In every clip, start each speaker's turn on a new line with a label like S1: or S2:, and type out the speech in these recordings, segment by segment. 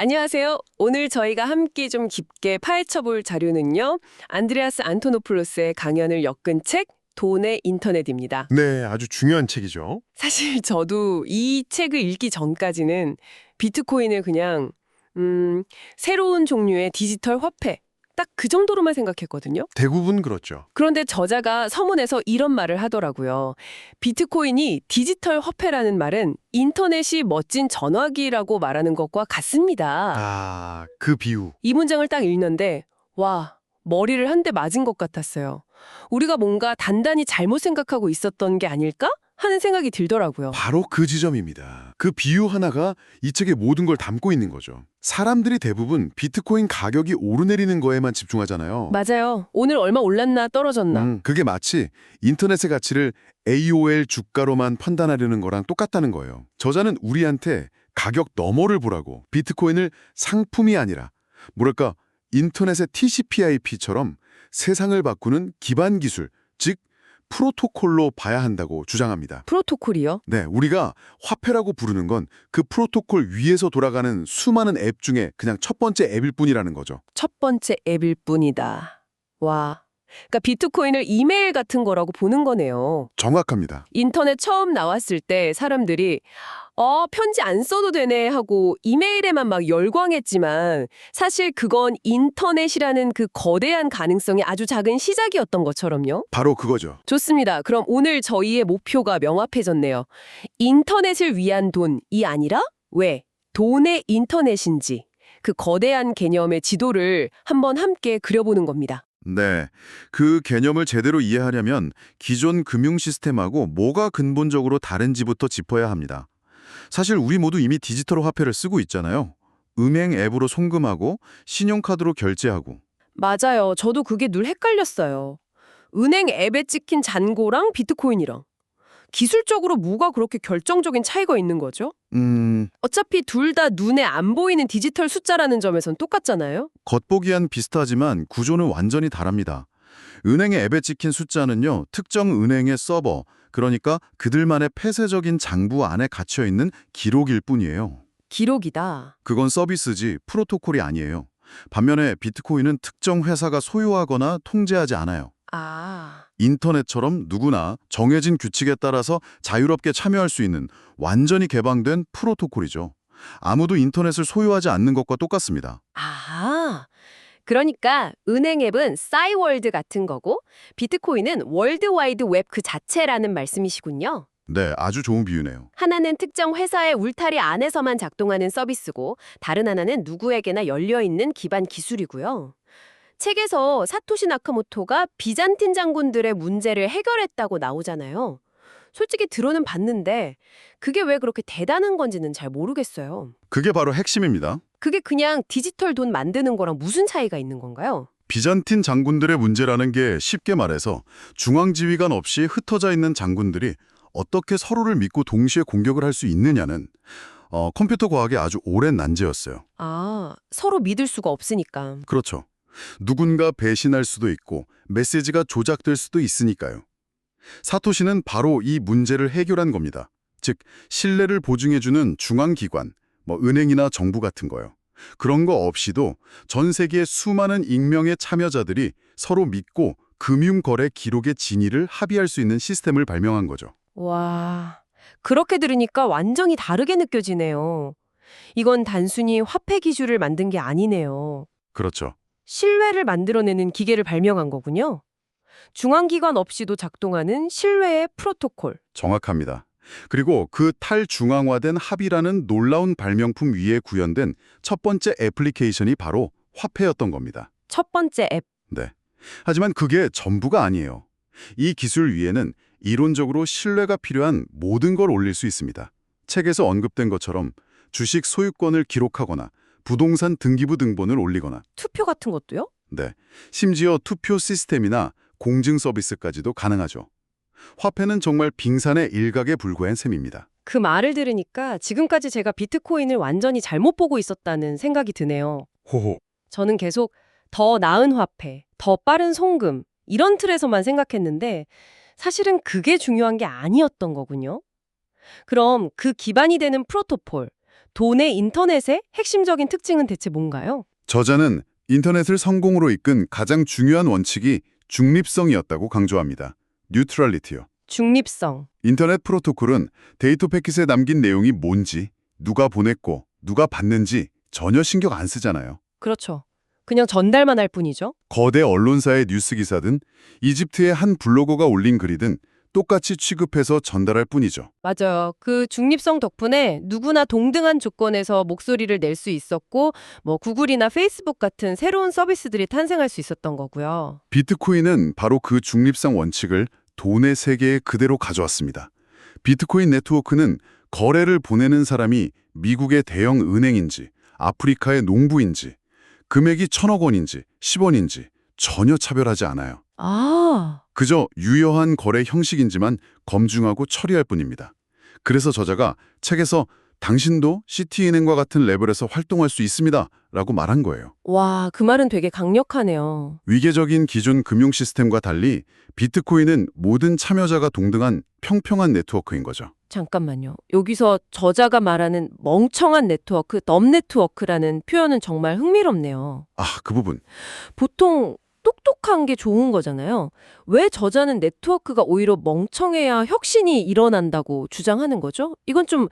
S1: 안녕하세요. 오늘 저희가 함께 좀 깊게 파헤쳐볼 자료는요. 안드레아스 안토노플로스의 강연을 엮은 책 돈의 인터넷입니다.
S2: 네, 아주 중요한 책이죠.
S1: 사실 저도 이 책을 읽기 전까지는 비트코인을 그냥 새로운 종류의 디지털 화폐 딱 그 정도로만 생각했거든요.
S2: 대부분 그렇죠.
S1: 그런데 저자가 서문에서 이런 말을 하더라고요. 비트코인이 디지털 화폐라는 말은 인터넷이 멋진 전화기라고 말하는 것과 같습니다.
S2: 아, 그 비유.
S1: 이 문장을 딱 읽는데 와, 머리를 한 대 맞은 것 같았어요. 우리가 뭔가 단단히 잘못 생각하고 있었던 게 아닐까? 하는 생각이 들더라고요.
S2: 바로 그 지점입니다. 그 비유 하나가 이 책의 모든 걸 담고 있는 거죠. 사람들이 대부분 비트코인 가격이 오르내리는 거에만 집중하잖아요.
S1: 맞아요. 오늘 얼마 올랐나 떨어졌나.
S2: 그게 마치 인터넷의 가치를 AOL 주가로만 판단하려는 거랑 똑같다는 거예요. 저자는 우리한테 가격 너머를 보라고, 비트코인을 상품이 아니라 뭐랄까 인터넷의 TCP/IP처럼 세상을 바꾸는 기반 기술, 즉 프로토콜로 봐야 한다고 주장합니다.
S1: 프로토콜이요?
S2: 네, 우리가 화폐라고 부르는 건 그 프로토콜 위에서 돌아가는 수많은 앱 중에 그냥 첫 번째 앱일 뿐이라는 거죠.
S1: 첫 번째 앱일 뿐이다. 와. 그러니까 비트코인을 이메일 같은 거라고 보는 거네요.
S2: 정확합니다.
S1: 인터넷 처음 나왔을 때 사람들이 편지 안 써도 되네 하고 이메일에만 막 열광했지만 사실 그건 인터넷이라는 그 거대한 가능성이 아주 작은 시작이었던 것처럼요.
S2: 바로 그거죠.
S1: 좋습니다. 그럼 오늘 저희의 목표가 명확해졌네요. 인터넷을 위한 돈이 아니라 왜 돈의 인터넷인지 그 거대한 개념의 지도를 한번 함께 그려보는 겁니다.
S2: 네, 그 개념을 제대로 이해하려면 기존 금융 시스템하고 뭐가 근본적으로 다른지부터 짚어야 합니다. 사실 우리 모두 이미 디지털 화폐를 쓰고 있잖아요. 은행 앱으로 송금하고 신용카드로 결제하고.
S1: 맞아요. 저도 그게 늘 헷갈렸어요. 은행 앱에 찍힌 잔고랑 비트코인이랑. 기술적으로 뭐가 그렇게 결정적인 차이가 있는 거죠? 어차피 둘 다 눈에 안 보이는 디지털 숫자라는 점에선 똑같잖아요?
S2: 겉보기엔 비슷하지만 구조는 완전히 다릅니다. 은행의 앱에 찍힌 숫자는요, 특정 은행의 서버, 그러니까 그들만의 폐쇄적인 장부 안에 갇혀있는 기록일 뿐이에요.
S1: 기록이다.
S2: 그건 서비스지 프로토콜이 아니에요. 반면에 비트코인은 특정 회사가 소유하거나 통제하지 않아요.
S1: 아,
S2: 인터넷처럼 누구나 정해진 규칙에 따라서 자유롭게 참여할 수 있는 완전히 개방된 프로토콜이죠. 아무도 인터넷을 소유하지 않는 것과 똑같습니다.
S1: 아하. 그러니까 은행 앱은 싸이월드 같은 거고 비트코인은 월드와이드 웹 그 자체라는 말씀이시군요.
S2: 네, 아주 좋은 비유네요.
S1: 하나는 특정 회사의 울타리 안에서만 작동하는 서비스고 다른 하나는 누구에게나 열려있는 기반 기술이고요. 책에서 사토시 나카모토가 비잔틴 장군들의 문제를 해결했다고 나오잖아요. 솔직히 들어는 봤는데 그게 왜 그렇게 대단한 건지는 잘 모르겠어요.
S2: 그게 바로 핵심입니다.
S1: 그게 그냥 디지털 돈 만드는 거랑 무슨 차이가 있는 건가요?
S2: 비잔틴 장군들의 문제라는 게 쉽게 말해서 중앙지휘관 없이 흩어져 있는 장군들이 어떻게 서로를 믿고 동시에 공격을 할 수 있느냐는 컴퓨터 과학의 아주 오랜 난제였어요.
S1: 아, 서로 믿을 수가 없으니까.
S2: 그렇죠. 누군가 배신할 수도 있고 메시지가 조작될 수도 있으니까요. 사토시는 바로 이 문제를 해결한 겁니다. 즉, 신뢰를 보증해주는 중앙기관, 은행이나 정부 같은 거요. 그런 거 없이도 전 세계의 수많은 익명의 참여자들이 서로 믿고 금융거래 기록의 진위를 합의할 수 있는 시스템을 발명한 거죠.
S1: 와, 그렇게 들으니까 완전히 다르게 느껴지네요. 이건 단순히 화폐 기술을 만든 게 아니네요.
S2: 그렇죠.
S1: 신뢰를 만들어내는 기계를 발명한 거군요. 중앙기관 없이도 작동하는 신뢰의 프로토콜.
S2: 정확합니다. 그리고 그 탈중앙화된 합의라는 놀라운 발명품 위에 구현된 첫 번째 애플리케이션이 바로 화폐였던 겁니다.
S1: 첫 번째 앱.
S2: 네. 하지만 그게 전부가 아니에요. 이 기술 위에는 이론적으로 신뢰가 필요한 모든 걸 올릴 수 있습니다. 책에서 언급된 것처럼 주식 소유권을 기록하거나 부동산 등기부 등본을 올리거나
S1: 투표 같은 것도요?
S2: 네, 심지어 투표 시스템이나 공증 서비스까지도 가능하죠. 화폐는 정말 빙산의 일각에 불과한 셈입니다.
S1: 그 말을 들으니까 지금까지 제가 비트코인을 완전히 잘못 보고 있었다는 생각이 드네요.
S2: 호호.
S1: 저는 계속 더 나은 화폐, 더 빠른 송금 이런 틀에서만 생각했는데 사실은 그게 중요한 게 아니었던 거군요. 그럼 그 기반이 되는 프로토콜, 돈의 인터넷의 핵심적인 특징은 대체 뭔가요?
S2: 저자는 인터넷을 성공으로 이끈 가장 중요한 원칙이 중립성이었다고 강조합니다. 뉴트럴리티요.
S1: 중립성.
S2: 인터넷 프로토콜은 데이터 패킷에 남긴 내용이 뭔지, 누가 보냈고, 누가 받는지 전혀 신경 안 쓰잖아요.
S1: 그렇죠. 그냥 전달만 할 뿐이죠.
S2: 거대 언론사의 뉴스 기사든 이집트의 한 블로거가 올린 글이든 똑같이 취급해서 전달할 뿐이죠.
S1: 맞아요. 그 중립성 덕분에 누구나 동등한 조건에서 목소리를 낼 수 있었고, 구글이나 페이스북 같은 새로운 서비스들이 탄생할 수 있었던 거고요.
S2: 비트코인은 바로 그 중립성 원칙을 돈의 세계에 그대로 가져왔습니다. 비트코인 네트워크는 거래를 보내는 사람이 미국의 대형 은행인지, 아프리카의 농부인지, 금액이 1,000억 원인지, 10원인지 전혀 차별하지 않아요.
S1: 아,
S2: 그저 유효한 거래 형식인지만 검증하고 처리할 뿐입니다. 그래서 저자가 책에서 당신도 시티은행과 같은 레벨에서 활동할 수 있습니다 라고 말한 거예요.
S1: 와, 그 말은 되게 강력하네요.
S2: 위계적인 기존 금융 시스템과 달리 비트코인은 모든 참여자가 동등한 평평한 네트워크인 거죠.
S1: 잠깐만요. 여기서 저자가 말하는 멍청한 네트워크, 덤 네트워크라는 표현은 정말 흥미롭네요.
S2: 그 부분.
S1: 보통 똑똑한 게 좋은 거잖아요. 왜 저자는 네트워크가 오히려 멍청해야 혁신이 일어난다고 주장하는 거죠? 이건 좀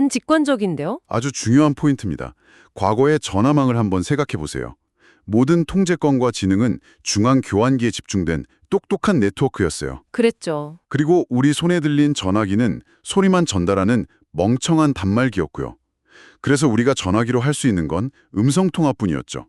S1: 반직관적인데요?
S2: 아주 중요한 포인트입니다. 과거의 전화망을 한번 생각해 보세요. 모든 통제권과 지능은 중앙 교환기에 집중된 똑똑한 네트워크였어요.
S1: 그랬죠.
S2: 그리고 우리 손에 들린 전화기는 소리만 전달하는 멍청한 단말기였고요. 그래서 우리가 전화기로 할 수 있는 건 음성통화뿐이었죠.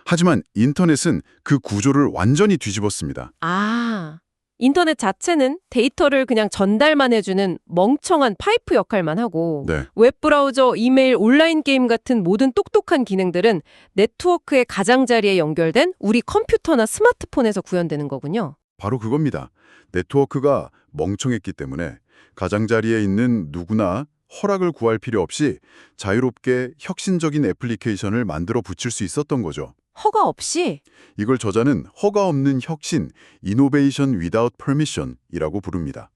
S2: 하지만 인터넷은 그 구조를 완전히 뒤집었습니다.
S1: 아, 인터넷 자체는 데이터를 그냥 전달만 해주는 멍청한 파이프 역할만 하고
S2: 네.
S1: 웹브라우저, 이메일, 온라인 게임 같은 모든 똑똑한 기능들은 네트워크의 가장자리에 연결된 우리 컴퓨터나 스마트폰에서 구현되는 거군요.
S2: 바로 그겁니다. 네트워크가 멍청했기 때문에 가장자리에 있는 누구나 허락을 구할 필요 없이 자유롭게 혁신적인 애플리케이션을 만들어 붙일 수 있었던 거죠.
S1: 허가 없이?
S2: 이걸 저자는 허가 없는 혁신, Innovation Without Permission이라고 부릅니다.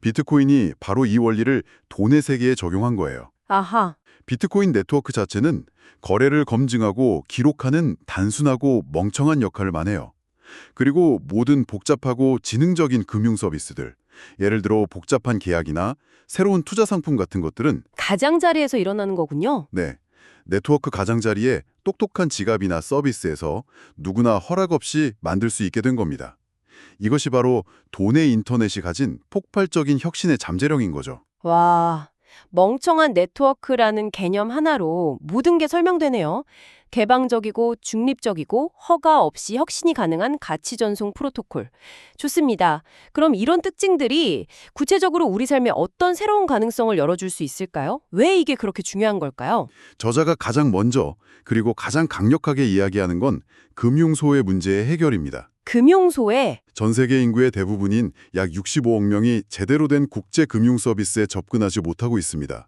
S2: 비트코인이 바로 이 원리를 돈의 세계에 적용한 거예요.
S1: 아하.
S2: 비트코인 네트워크 자체는 거래를 검증하고 기록하는 단순하고 멍청한 역할만 해요. 그리고 모든 복잡하고 지능적인 금융 서비스들, 예를 들어 복잡한 계약이나 새로운 투자 상품 같은 것들은
S1: 가장자리에서 일어나는 거군요.
S2: 네, 네트워크 가장자리에 똑똑한 지갑이나 서비스에서 누구나 허락 없이 만들 수 있게 된 겁니다. 이것이 바로 돈의 인터넷이 가진 폭발적인 혁신의 잠재력인 거죠.
S1: 와, 멍청한 네트워크라는 개념 하나로 모든 게 설명되네요. 개방적이고 중립적이고 허가 없이 혁신이 가능한 가치 전송 프로토콜. 좋습니다. 그럼 이런 특징들이 구체적으로 우리 삶에 어떤 새로운 가능성을 열어줄 수 있을까요? 왜 이게 그렇게 중요한 걸까요?
S2: 저자가 가장 먼저 그리고 가장 강력하게 이야기하는 건 금융소외 문제의 해결입니다.
S1: 금융소외.
S2: 전 세계 인구의 대부분인 약 65억 명이 제대로 된 국제 금융 서비스에 접근하지 못하고 있습니다.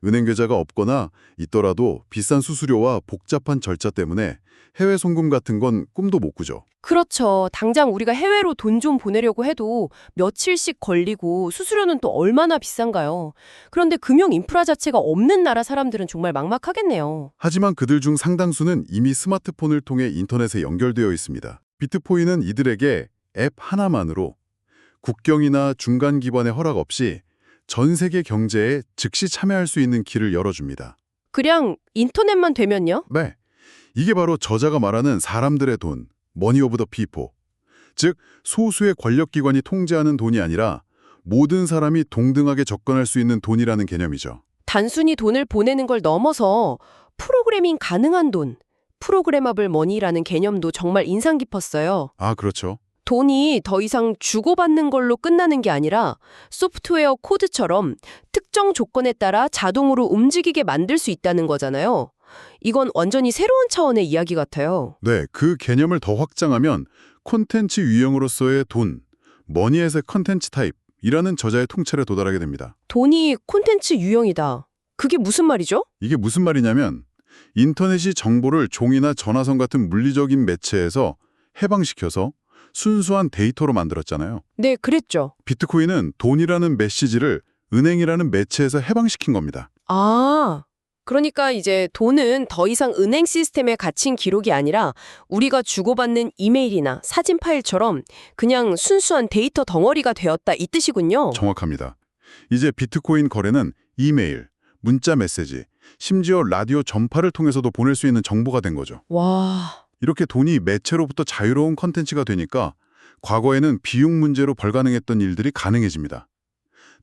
S2: 은행 계좌가 없거나 있더라도 비싼 수수료와 복잡한 절차 때문에 해외 송금 같은 건 꿈도 못 꾸죠.
S1: 그렇죠. 당장 우리가 해외로 돈 좀 보내려고 해도 며칠씩 걸리고 수수료는 또 얼마나 비싼가요? 그런데 금융 인프라 자체가 없는 나라 사람들은 정말 막막하겠네요.
S2: 하지만 그들 중 상당수는 이미 스마트폰을 통해 인터넷에 연결되어 있습니다. 비트코인은 이들에게 앱 하나만으로 국경이나 중간 기관의 허락 없이 전 세계 경제에 즉시 참여할 수 있는 길을 열어줍니다.
S1: 그냥 인터넷만 되면요?
S2: 네, 이게 바로 저자가 말하는 사람들의 돈, 머니 오브 더 피포. 즉, 소수의 권력기관이 통제하는 돈이 아니라 모든 사람이 동등하게 접근할 수 있는 돈이라는 개념이죠.
S1: 단순히 돈을 보내는 걸 넘어서 프로그래밍 가능한 돈, 프로그래머블 머니라는 개념도 정말 인상 깊었어요.
S2: 그렇죠.
S1: 돈이 더 이상 주고받는 걸로 끝나는 게 아니라 소프트웨어 코드처럼 특정 조건에 따라 자동으로 움직이게 만들 수 있다는 거잖아요. 이건 완전히 새로운 차원의 이야기 같아요.
S2: 네, 그 개념을 더 확장하면 콘텐츠 유형으로서의 돈, 머니 에서 컨텐츠 타입이라는 저자의 통찰에 도달하게 됩니다.
S1: 돈이 콘텐츠 유형이다. 그게 무슨 말이죠?
S2: 이게 무슨 말이냐면 인터넷이 정보를 종이나 전화선 같은 물리적인 매체에서 해방시켜서 순수한 데이터로 만들었잖아요.
S1: 네, 그랬죠.
S2: 비트코인은 돈이라는 메시지를 은행이라는 매체에서 해방시킨 겁니다.
S1: 아, 그러니까 이제 돈은 더 이상 은행 시스템에 갇힌 기록이 아니라 우리가 주고받는 이메일이나 사진 파일처럼 그냥 순수한 데이터 덩어리가 되었다 이 뜻이군요.
S2: 정확합니다. 이제 비트코인 거래는 이메일, 문자 메시지, 심지어 라디오 전파를 통해서도 보낼 수 있는 정보가 된 거죠.
S1: 와,
S2: 이렇게 돈이 매체로부터 자유로운 컨텐츠가 되니까 과거에는 비용 문제로 불가능했던 일들이 가능해집니다.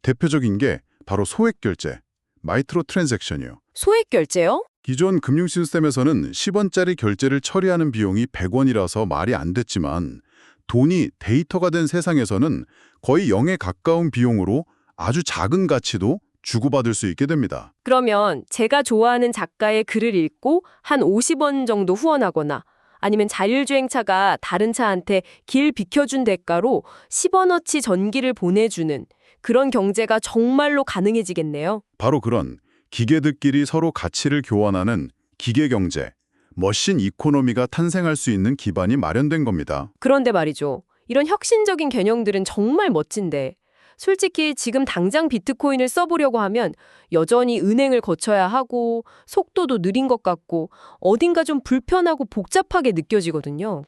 S2: 대표적인 게 바로 소액 결제, 마이크로 트랜잭션이요.
S1: 소액 결제요?
S2: 기존 금융 시스템에서는 10원짜리 결제를 처리하는 비용이 100원이라서 말이 안 됐지만 돈이 데이터가 된 세상에서는 거의 0에 가까운 비용으로 아주 작은 가치도 주고받을 수 있게 됩니다.
S1: 그러면 제가 좋아하는 작가의 글을 읽고 한 50원 정도 후원하거나 아니면 자율주행차가 다른 차한테 길 비켜준 대가로 10원어치 전기를 보내주는 그런 경제가 정말로 가능해지겠네요.
S2: 바로 그런 기계들끼리 서로 가치를 교환하는 기계경제, 머신 이코노미가 탄생할 수 있는 기반이 마련된 겁니다.
S1: 그런데 말이죠. 이런 혁신적인 개념들은 정말 멋진데 솔직히 지금 당장 비트코인을 써보려고 하면 여전히 은행을 거쳐야 하고 속도도 느린 것 같고 어딘가 좀 불편하고 복잡하게 느껴지거든요.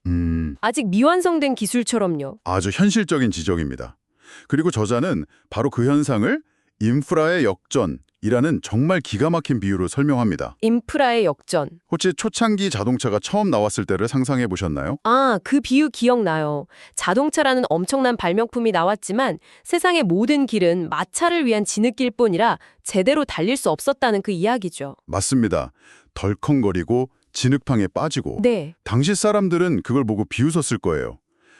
S1: 아직 미완성된 기술처럼요.
S2: 아주 현실적인 지적입니다. 그리고 저자는 바로 그 현상을 인프라의 역전이라는 정말 기가 막힌 비유로 설명합니다.
S1: 인프라의 역전.
S2: 혹시 초창기 자동차가 처음 나왔을 때를 상상해 보셨나요?
S1: 아, 그 비유 기억나요. 자동차라는 엄청난 발명품이 나왔지만 세상의 모든 길은 마차를 위한 진흙길 뿐이라 제대로 달릴 수 없었다는 그 이야기죠.
S2: 맞습니다. 덜컹거리고 진흙탕에 빠지고
S1: 네.
S2: 당시 사람들은 그걸 보고 비웃었을 거예요.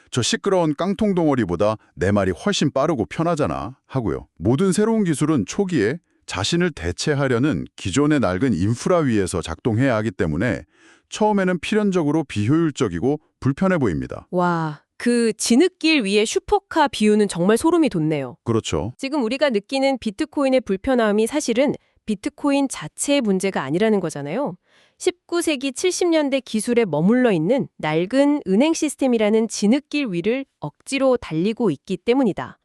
S2: 저 시끄러운 깡통 덩어리보다 내 말이 훨씬 빠르고 편하잖아 하고요. 모든 새로운 기술은 초기에 자신을 대체하려는 기존의 낡은 인프라 위에서 작동해야 하기 때문에 처음에는 필연적으로 비효율적이고 불편해 보입니다.
S1: 와, 그 진흙길 위에 슈퍼카 비유는 정말 소름이 돋네요.
S2: 그렇죠.
S1: 지금 우리가 느끼는 비트코인의 불편함이 사실은 비트코인 자체의 문제가 아니라는 거잖아요. 19세기 70년대 기술에 머물러 있는 낡은 은행 시스템이라는 진흙길 위를 억지로 달리고 있기 때문이다.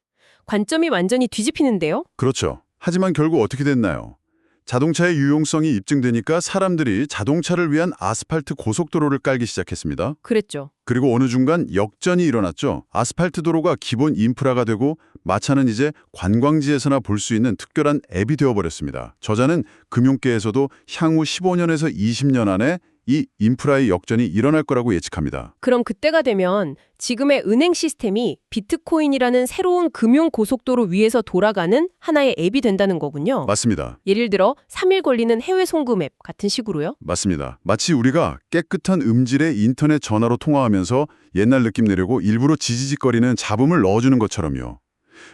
S1: 관점이 완전히 뒤집히는데요?
S2: 그렇죠. 하지만 결국 어떻게 됐나요? 자동차의 유용성이 입증되니까 사람들이 자동차를 위한 아스팔트 고속도로를 깔기 시작했습니다.
S1: 그랬죠.
S2: 그리고 어느 중간 역전이 일어났죠. 아스팔트 도로가 기본 인프라가 되고 마차는 이제 관광지에서나 볼 수 있는 특별한 앱이 되어버렸습니다. 저자는 금융계에서도 향후 15년에서 20년 안에 이 인프라의 역전이 일어날 거라고 예측합니다.
S1: 그럼 그때가 되면 지금의 은행 시스템이 비트코인이라는 새로운 금융 고속도로 위에서 돌아가는 하나의 앱이 된다는 거군요.
S2: 맞습니다.
S1: 예를 들어 3일 걸리는 해외 송금 앱 같은 식으로요?
S2: 맞습니다. 마치 우리가 깨끗한 음질의 인터넷 전화로 통화하면서 옛날 느낌 내려고 일부러 지지직거리는 잡음을 넣어주는 것처럼요.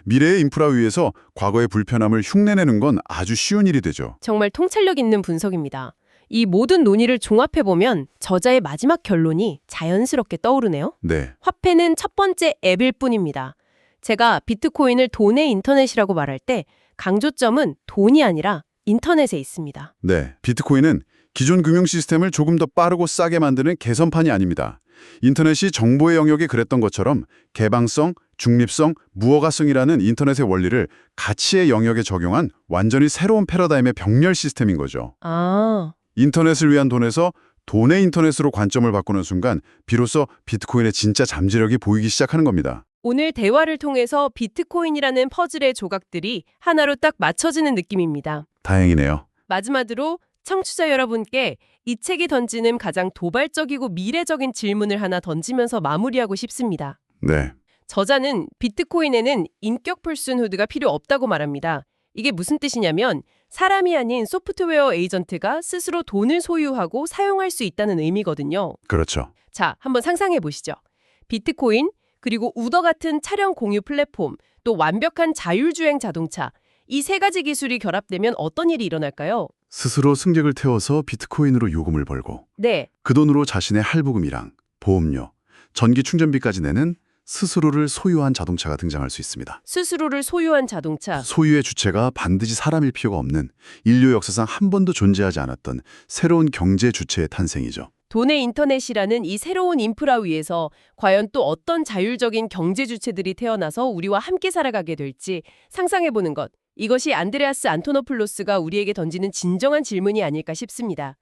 S2: 미래의 인프라 위에서 과거의 불편함을 흉내내는 건 아주 쉬운 일이 되죠.
S1: 정말 통찰력 있는 분석입니다. 이 모든 논의를 종합해보면 저자의 마지막 결론이 자연스럽게 떠오르네요.
S2: 네,
S1: 화폐는 첫 번째 앱일 뿐입니다. 제가 비트코인을 돈의 인터넷이라고 말할 때 강조점은 돈이 아니라 인터넷에 있습니다.
S2: 네. 비트코인은 기존 금융 시스템을 조금 더 빠르고 싸게 만드는 개선판이 아닙니다. 인터넷이 정보의 영역에 그랬던 것처럼 개방성, 중립성, 무허가성이라는 인터넷의 원리를 가치의 영역에 적용한 완전히 새로운 패러다임의 병렬 시스템인 거죠.
S1: 아,
S2: 인터넷을 위한 돈에서 돈의 인터넷으로 관점을 바꾸는 순간 비로소 비트코인의 진짜 잠재력이 보이기 시작하는 겁니다.
S1: 오늘 대화를 통해서 비트코인이라는 퍼즐의 조각들이 하나로 딱 맞춰지는 느낌입니다.
S2: 다행이네요.
S1: 마지막으로 청취자 여러분께 이 책이 던지는 가장 도발적이고 미래적인 질문을 하나 던지면서 마무리하고 싶습니다.
S2: 네.
S1: 저자는 비트코인에는 인격 퍼슨후드가 필요 없다고 말합니다. 이게 무슨 뜻이냐면 사람이 아닌 소프트웨어 에이전트가 스스로 돈을 소유하고 사용할 수 있다는 의미거든요.
S2: 그렇죠.
S1: 자, 한번 상상해 보시죠. 비트코인, 그리고 우더 같은 차량 공유 플랫폼, 또 완벽한 자율주행 자동차, 이 세 가지 기술이 결합되면 어떤 일이 일어날까요?
S2: 스스로 승객을 태워서 비트코인으로 요금을 벌고
S1: 네,
S2: 그 돈으로 자신의 할부금이랑 보험료, 전기 충전비까지 내는 스스로를 소유한 자동차가 등장할 수 있습니다.
S1: 스스로를 소유한 자동차.
S2: 소유의 주체가 반드시 사람일 필요가 없는 인류 역사상 한 번도 존재하지 않았던 새로운 경제 주체의 탄생이죠.
S1: 돈의 인터넷이라는 이 새로운 인프라 위에서 과연 또 어떤 자율적인 경제 주체들이 태어나서 우리와 함께 살아가게 될지 상상해보는 것, 이것이 안드레아스 안토노플로스가 우리에게 던지는 진정한 질문이 아닐까 싶습니다.